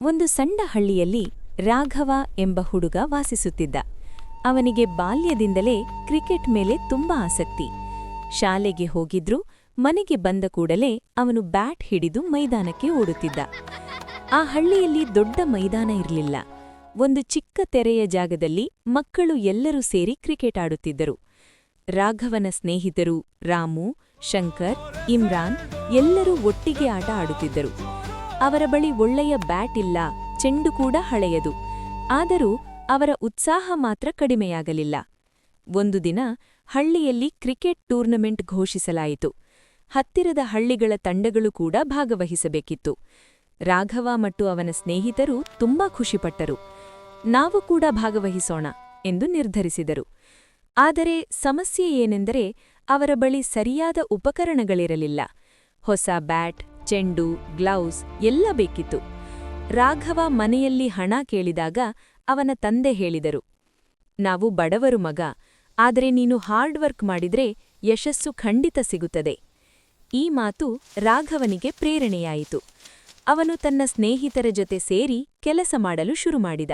ಒಂದು ಸಣ್ಣ ಹಳ್ಳಿಯಲ್ಲಿ ರಾಘವ ಎಂಬ ಹುಡುಗ ವಾಸಿಸುತ್ತಿದ್ದ. ಅವನಿಗೆ ಬಾಲ್ಯದಿಂದಲೇ ಕ್ರಿಕೆಟ್ ಮೇಲೆ ತುಂಬಾ ಆಸಕ್ತಿ. ಶಾಲೆಗೆ ಹೋಗಿದ್ರೂ ಮನೆಗೆ ಬಂದ ಕೂಡಲೇ ಅವನು ಬ್ಯಾಟ್ ಹಿಡಿದು ಮೈದಾನಕ್ಕೆ ಓಡುತ್ತಿದ್ದ. ಆ ಹಳ್ಳಿಯಲ್ಲಿ ದೊಡ್ಡ ಮೈದಾನ ಇರಲಿಲ್ಲ. ಒಂದು ಚಿಕ್ಕ ತೆರೆಯ ಜಾಗದಲ್ಲಿ ಮಕ್ಕಳು ಎಲ್ಲರೂ ಸೇರಿ ಕ್ರಿಕೆಟ್ ಆಡುತ್ತಿದ್ದರು. ರಾಘವನ ಸ್ನೇಹಿತರು ರಾಮು, ಶಂಕರ್, ಇಮ್ರಾನ್ ಎಲ್ಲರೂ ಒಟ್ಟಿಗೆ ಆಟ ಆಡುತ್ತಿದ್ದರು. ಅವರ ಬಳಿ ಒಳ್ಳೆಯ ಬ್ಯಾಟ್ ಇಲ್ಲ, ಚೆಂಡು ಕೂಡ ಹಳೆಯದು. ಆದರೂ ಅವರ ಉತ್ಸಾಹ ಮಾತ್ರ ಕಡಿಮೆಯಾಗಲಿಲ್ಲ. ಒಂದು ದಿನ ಹಳ್ಳಿಯಲ್ಲಿ ಕ್ರಿಕೆಟ್ ಟೂರ್ನಮೆಂಟ್ ಘೋಷಿಸಲಾಯಿತು. ಹತ್ತಿರದ ಹಳ್ಳಿಗಳ ತಂಡಗಳು ಕೂಡ ಭಾಗವಹಿಸಬೇಕಿತ್ತು. ರಾಘವ ಮತ್ತು ಅವನ ಸ್ನೇಹಿತರು ತುಂಬಾ ಖುಷಿಪಟ್ಟರು. ನಾವು ಕೂಡ ಭಾಗವಹಿಸೋಣ ಎಂದು ನಿರ್ಧರಿಸಿದರು. ಆದರೆ ಸಮಸ್ಯೆ ಏನೆಂದರೆ ಅವರ ಬಳಿ ಸರಿಯಾದ ಉಪಕರಣಗಳಿರಲಿಲ್ಲ. ಹೊಸ ಬ್ಯಾಟ್, ಚೆಂಡು, ಗ್ಲೌಸ್ ಎಲ್ಲ ಬೇಕಿತ್ತು. ರಾಘವ ಮನೆಯಲ್ಲಿ ಹಣ ಕೇಳಿದಾಗ ಅವನ ತಂದೆ ಹೇಳಿದರು, ನಾವು ಬಡವರು ಮಗ, ಆದರೆ ನೀನು ಹಾರ್ಡ್ ವರ್ಕ್ ಮಾಡಿದ್ರೆ ಯಶಸ್ಸು ಖಂಡಿತ ಸಿಗುತ್ತದೆ. ಈ ಮಾತು ರಾಘವನಿಗೆ ಪ್ರೇರಣೆಯಾಯಿತು. ಅವನು ತನ್ನ ಸ್ನೇಹಿತರ ಜೊತೆ ಸೇರಿ ಕೆಲಸ ಮಾಡಲು ಶುರುಮಾಡಿದ.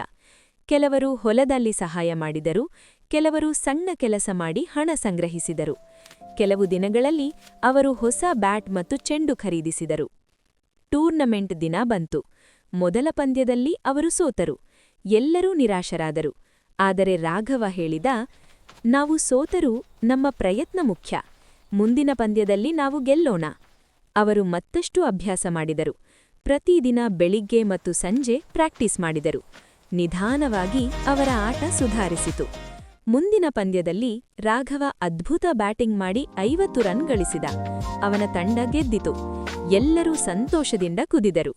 ಕೆಲವರು ಹೊಲದಲ್ಲಿ ಸಹಾಯ ಮಾಡಿದರು, ಕೆಲವರು ಸಣ್ಣ ಕೆಲಸ ಮಾಡಿ ಹಣ ಸಂಗ್ರಹಿಸಿದರು. ಕೆಲವು ದಿನಗಳಲ್ಲಿ ಅವರು ಹೊಸ ಬ್ಯಾಟ್ ಮತ್ತು ಚೆಂಡು ಖರೀದಿಸಿದರು. ಟೂರ್ನಮೆಂಟ್ ದಿನ ಬಂತು. ಮೊದಲ ಪಂದ್ಯದಲ್ಲಿ ಅವರು ಸೋತರು. ಎಲ್ಲರೂ ನಿರಾಶರಾದರು. ಆದರೆ ರಾಘವ ಹೇಳಿದ, ನಾವು ಸೋತರೂ ನಮ್ಮ ಪ್ರಯತ್ನ ಮುಖ್ಯ. ಮುಂದಿನ ಪಂದ್ಯದಲ್ಲಿ ನಾವು ಗೆಲ್ಲೋಣ. ಅವರು ಮತ್ತಷ್ಟು ಅಭ್ಯಾಸ ಮಾಡಿದರು. ಪ್ರತಿದಿನ ಬೆಳಿಗ್ಗೆ ಮತ್ತು ಸಂಜೆ ಪ್ರಾಕ್ಟೀಸ್ ಮಾಡಿದರು. ನಿಧಾನವಾಗಿ ಅವರ ಆಟ ಸುಧಾರಿಸಿತು. ಮುಂದಿನ ಪಂದ್ಯದಲ್ಲಿ ರಾಘವ ಅದ್ಭುತ ಬ್ಯಾಟಿಂಗ್ ಮಾಡಿ 50 ರನ್ ಗಳಿಸಿದ. ಅವನ ತಂಡ ಗೆದ್ದಿತು. ಎಲ್ಲರೂ ಸಂತೋಷದಿಂದ ಕುದಿದರು.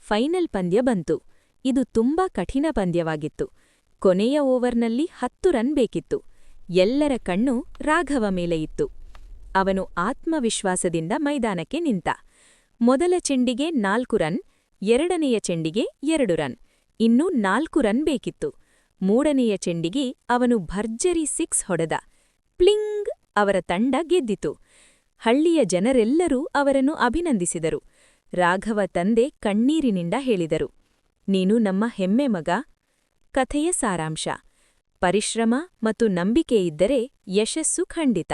ಫೈನಲ್ ಪಂದ್ಯ ಬಂತು. ಇದು ತುಂಬಾ ಕಠಿಣ ಪಂದ್ಯವಾಗಿತ್ತು. ಕೊನೆಯ ಓವರ್ನಲ್ಲಿ 10 ರನ್ ಬೇಕಿತ್ತು. ಎಲ್ಲರ ಕಣ್ಣು ರಾಘವ ಮೇಲೆ ಇತ್ತು. ಅವನು ಆತ್ಮವಿಶ್ವಾಸದಿಂದ ಮೈದಾನಕ್ಕೆ ನಿಂತ. ಮೊದಲ ಚೆಂಡಿಗೆ 4 ರನ್, ಎರಡನೆಯ ಚೆಂಡಿಗೆ 2 ರನ್, ಇನ್ನೂ 4 ರನ್ ಬೇಕಿತ್ತು. ಮೂರನೆಯ ಚೆಂಡಿಗೆ ಅವನು ಭರ್ಜರಿ 6 ಹೊಡೆದ. ಪ್ಲಿಂಗ್! ಅವರ ತಂಡ ಗೆದ್ದಿತು. ಹಳ್ಳಿಯ ಜನರೆಲ್ಲರೂ ಅವರನ್ನು ಅಭಿನಂದಿಸಿದರು. ರಾಘವ ತಂದೆ ಕಣ್ಣೀರಿನಿಂದ ಹೇಳಿದರು, ನೀನು ನಮ್ಮ ಹೆಮ್ಮೆ ಮಗ. ಕಥೆಯ ಸಾರಾಂಶ: ಪರಿಶ್ರಮ ಮತ್ತು ನಂಬಿಕೆಯಿದ್ದರೆ ಯಶಸ್ಸು ಖಂಡಿತ.